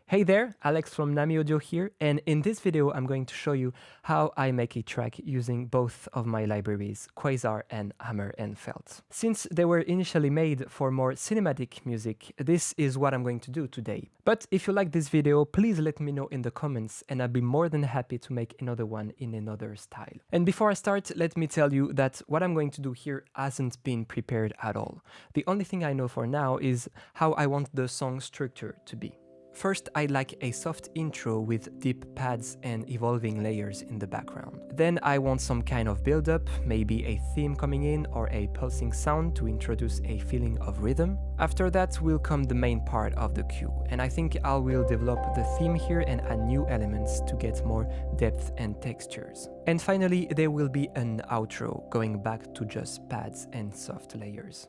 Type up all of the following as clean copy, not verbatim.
Hey there, Alex from Nami Audio here, and in this video I'm going to show you how I make a track using both of my libraries, Quasar and Hammer and Felt. Since they were initially made for more cinematic music, this is what I'm going to do today. But if you like this video, please let me know in the comments and I'll be more than happy to make another one in another style. And before I start, let me tell you that what I'm going to do here hasn't been prepared at all. The only thing I know for now is how I want the song structure to be. First, I like a soft intro with deep pads and evolving layers in the background. Then I want some kind of build-up, maybe a theme coming in or a pulsing sound to introduce a feeling of rhythm. After that will come the main part of the cue, and I think I will develop the theme here and add new elements to get more depth and textures. And finally, there will be an outro, going back to just pads and soft layers.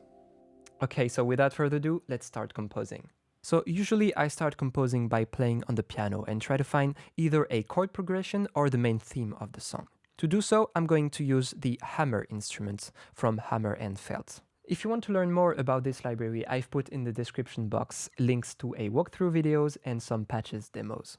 Okay, so without further ado, let's start composing. So usually I start composing by playing on the piano and try to find either a chord progression or the main theme of the song. To do so, I'm going to use the hammer instruments from Hammer and Felt. If you want to learn more about this library, I've put in the description box links to a walkthrough videos and some patches demos.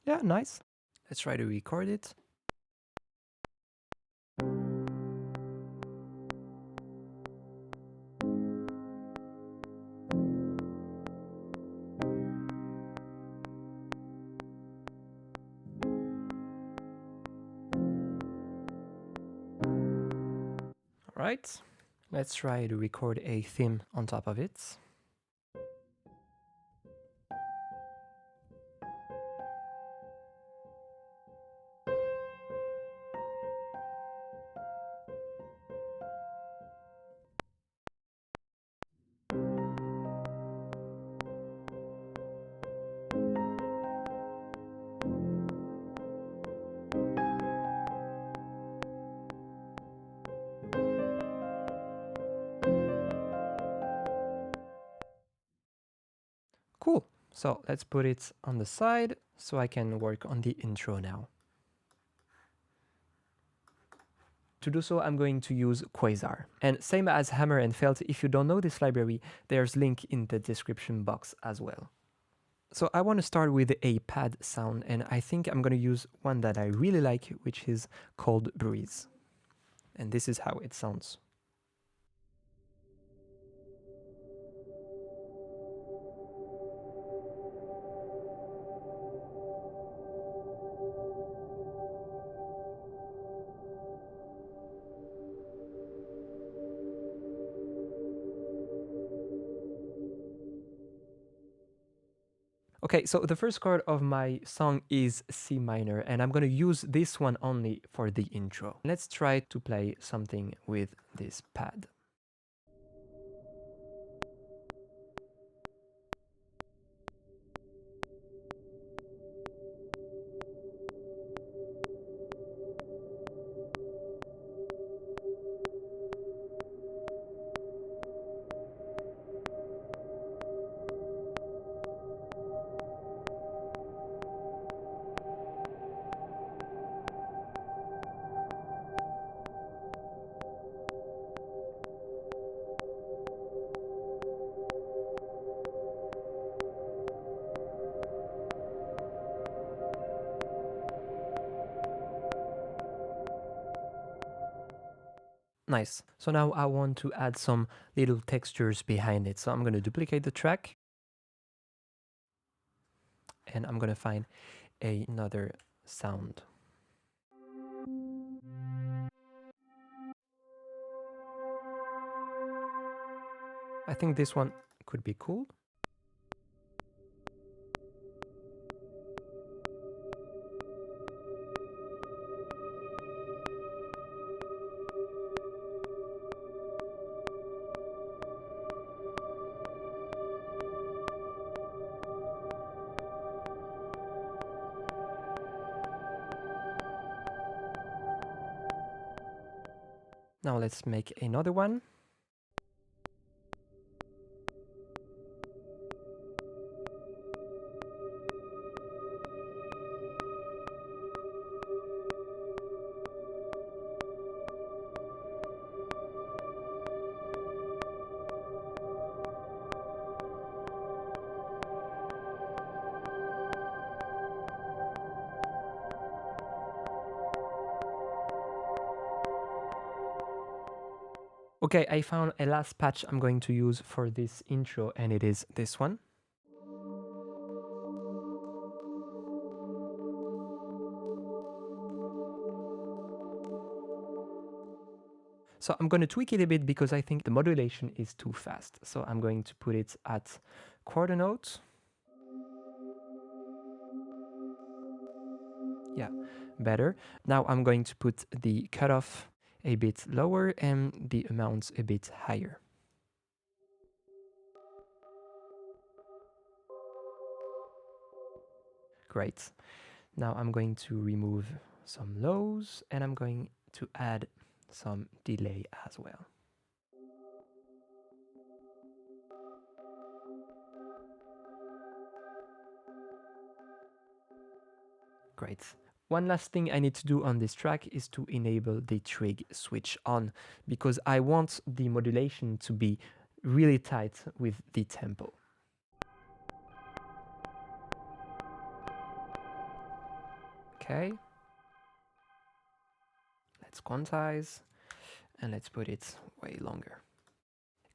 Yeah, nice. Let's try to record it. Alright, let's try to record a theme on top of it. Cool, so let's put it on the side so I can work on the intro now. To do so, I'm going to use Quasar. And same as Hammer and Felt, if you don't know this library, there's link in the description box as well. So I want to start with a pad sound, and I think I'm going to use one that I really like, which is called Breeze. And this is how it sounds. Okay, so the first chord of my song is C minor, and I'm going to use this one only for the intro. Let's try to play something with this pad. Nice. So now I want to add some little textures behind it. So I'm going to duplicate the track. And I'm going to find another sound. I think this one could be cool. Now let's make another one. Okay, I found a last patch I'm going to use for this intro, and it is this one. So I'm going to tweak it a bit because I think the modulation is too fast. So I'm going to put it at quarter note. Yeah, better. Now I'm going to put the cutoff a bit lower and the amounts a bit higher. Great. Now I'm going to remove some lows and I'm going to add some delay as well. Great. One last thing I need to do on this track is to enable the trig switch on because I want the modulation to be really tight with the tempo. Okay. Let's quantize and let's put it way longer.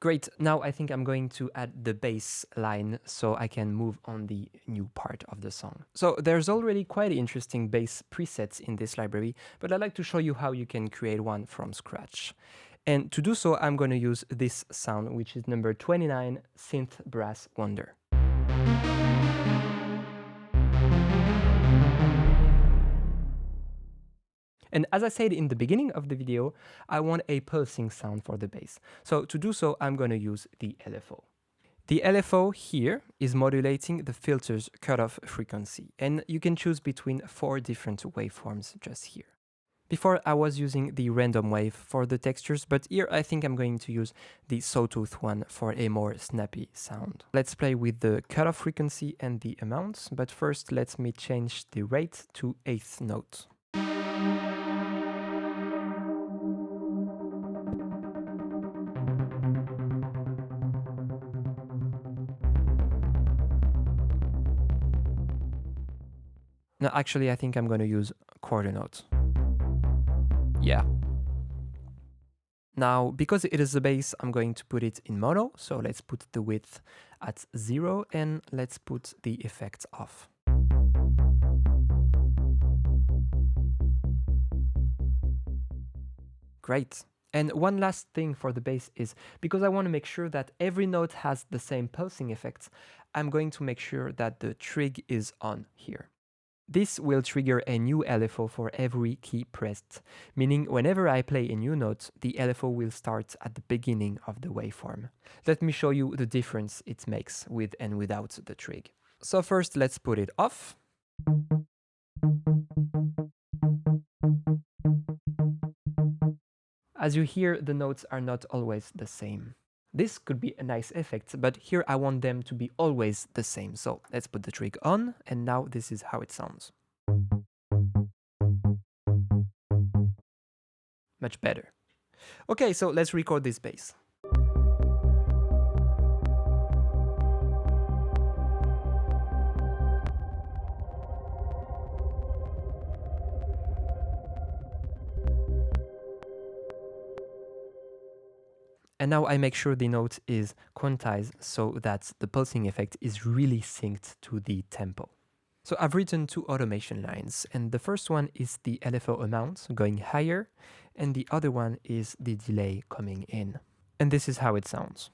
Great, now I think I'm going to add the bass line so I can move on the new part of the song. So there's already quite interesting bass presets in this library, but I'd like to show you how you can create one from scratch. And to do so, I'm going to use this sound, which is number 29, Synth Brass Wonder. And as I said in the beginning of the video, I want a pulsing sound for the bass. So to do so, I'm going to use the LFO. The LFO here is modulating the filter's cutoff frequency, and you can choose between 4 different waveforms just here. Before I was using the random wave for the textures, but here I think I'm going to use the sawtooth one for a more snappy sound. Let's play with the cutoff frequency and the amounts, but first let me change the rate to 8th note. No, actually, I think I'm going to use quarter note. Yeah. Now, because it is a bass, I'm going to put it in mono. So let's put the width at 0 and let's put the effects off. Great. And one last thing for the bass is, because I want to make sure that every note has the same pulsing effects, I'm going to make sure that the trig is on here. This will trigger a new LFO for every key pressed, meaning whenever I play a new note, the LFO will start at the beginning of the waveform. Let me show you the difference it makes with and without the trig. So first, let's put it off. As you hear, the notes are not always the same. This could be a nice effect, but here I want them to be always the same. So let's put the trig on, and now this is how it sounds. Much better. Okay, so let's record this bass. And now I make sure the note is quantized so that the pulsing effect is really synced to the tempo. So I've written 2 automation lines, and the first one is the LFO amount going higher, and the other one is the delay coming in. And this is how it sounds.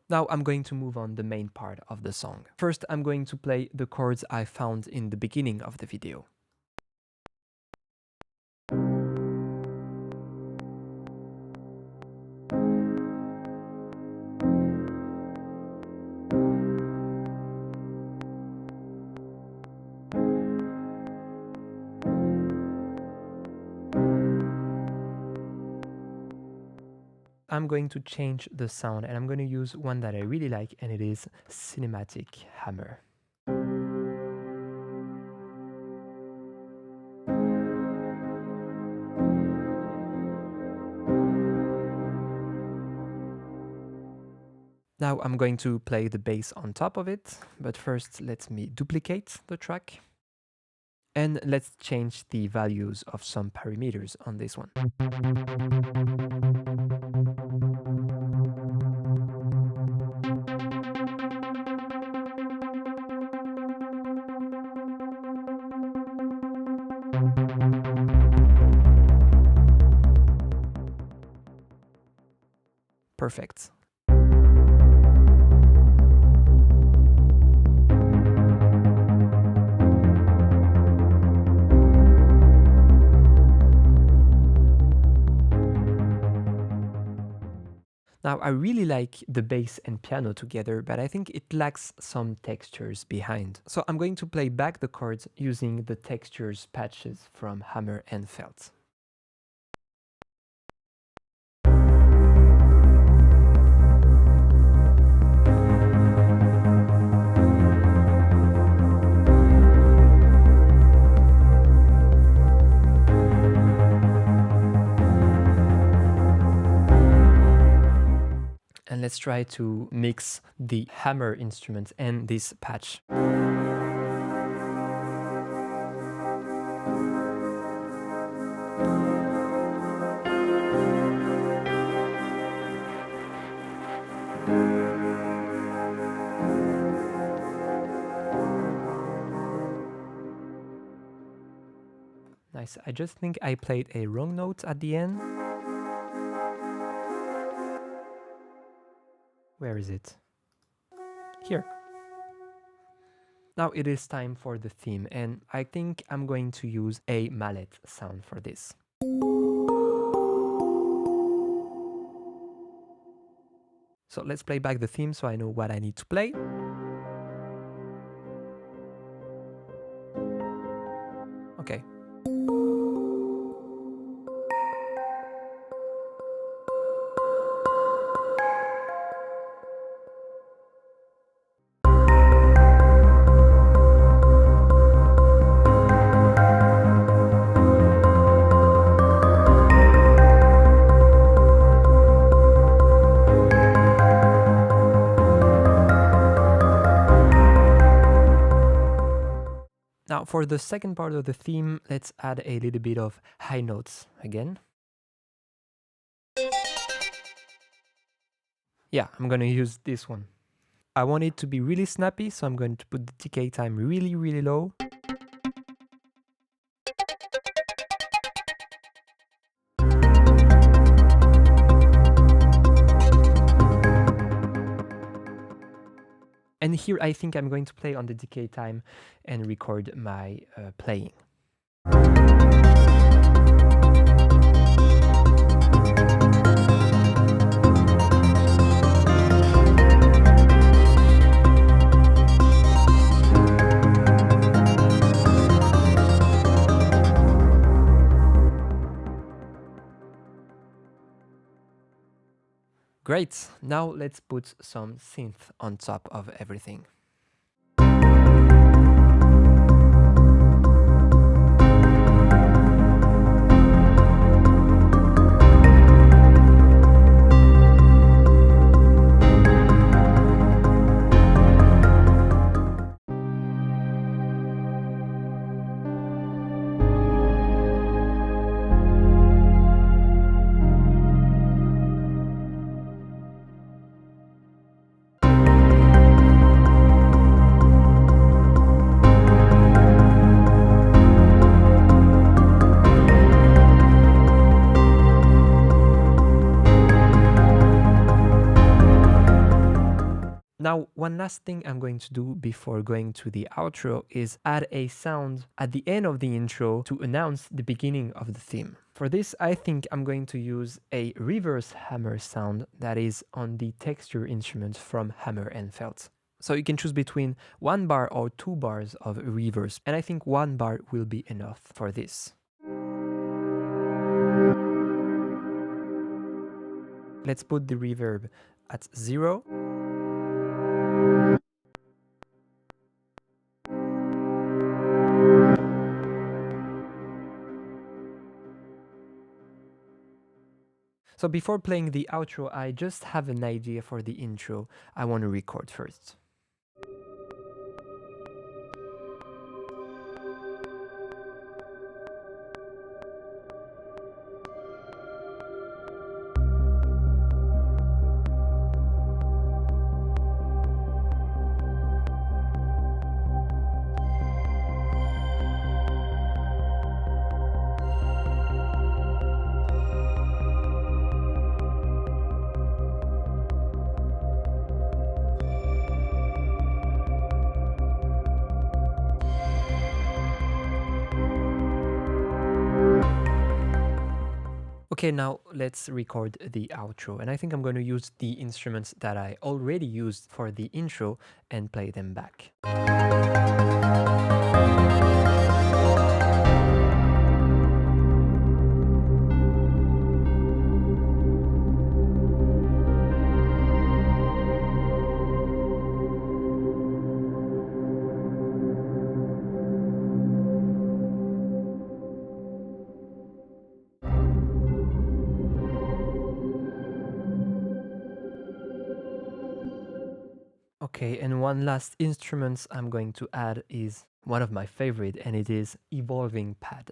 Now I'm going to move on the main part of the song. First, I'm going to play the chords I found in the beginning of the video. I'm going to change the sound and I'm going to use one that I really like, and it is Cinematic Hammer. Now I'm going to play the bass on top of it, but first let me duplicate the track. And let's change the values of some parameters on this one. Perfect. Now, I really like the bass and piano together, but I think it lacks some textures behind. So I'm going to play back the chords using the textures patches from Hammer and Felt. And let's try to mix the hammer instrument and this patch. Nice. I just think I played a wrong note at the end. Where is it? Here. Now it is time for the theme, and I think I'm going to use a mallet sound for this. So let's play back the theme so I know what I need to play. Okay. Now for the second part of the theme, let's add a little bit of high notes again. Yeah, I'm gonna use this one. I want it to be really snappy, so I'm going to put the decay time really, really low. And here I think I'm going to play on the decay time and record my playing. Great, now let's put some synth on top of everything. Now, one last thing I'm going to do before going to the outro is add a sound at the end of the intro to announce the beginning of the theme. For this, I think I'm going to use a reverse hammer sound that is on the texture instrument from Hammer and Felt. So you can choose between 1 bar or 2 bars of reverse, and I think 1 bar will be enough for this. Let's put the reverb at 0. So before playing the outro, I just have an idea for the intro I want to record first. Okay, now let's record the outro, and I think I'm going to use the instruments that I already used for the intro and play them back. Okay, and one last instrument I'm going to add is one of my favorite, and it is evolving pad.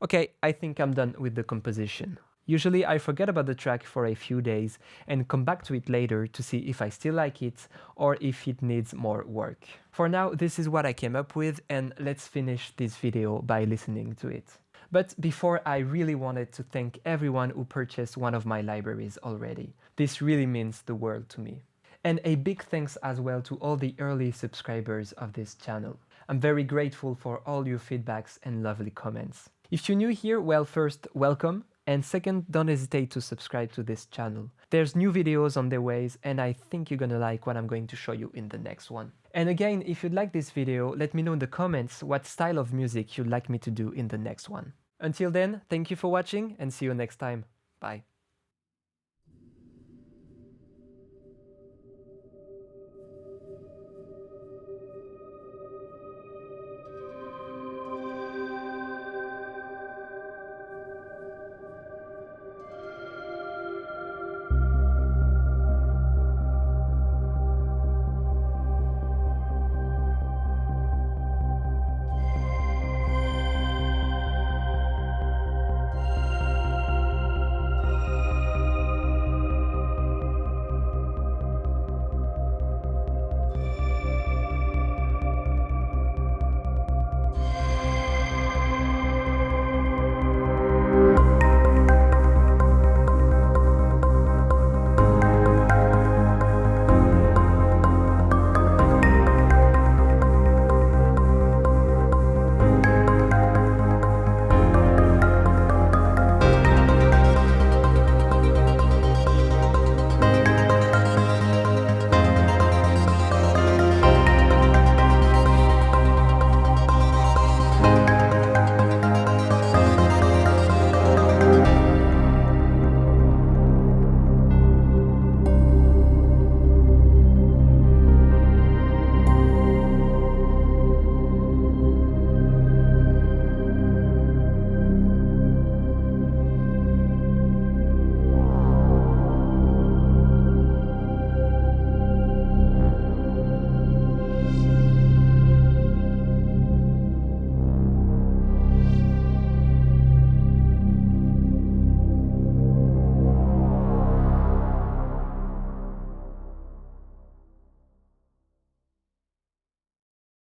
Okay, I think I'm done with the composition. Usually I forget about the track for a few days and come back to it later to see if I still like it or if it needs more work. For now, this is what I came up with, and let's finish this video by listening to it. But before, I really wanted to thank everyone who purchased one of my libraries already. This really means the world to me. And a big thanks as well to all the early subscribers of this channel. I'm very grateful for all your feedbacks and lovely comments. If you're new here, well, first, welcome. And second, don't hesitate to subscribe to this channel. There's new videos on their ways, and I think you're gonna like what I'm going to show you in the next one. And again, if you'd like this video, let me know in the comments what style of music you'd like me to do in the next one. Until then, thank you for watching and see you next time. Bye.